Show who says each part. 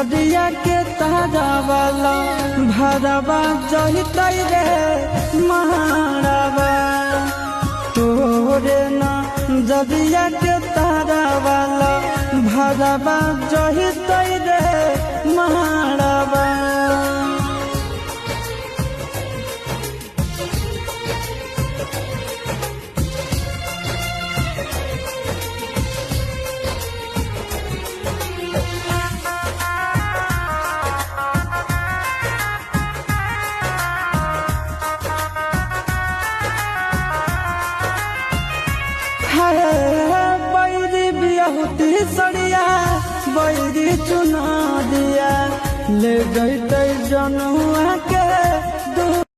Speaker 1: नदिया के तारा वाला भरवा जहितै रे महारावा तोरे न नदिया के तारा वाला भरवा जहितै रे महारावा। बैरी बियाहुती सड़िया बैरी चुना दिया ले जैते जनुआ के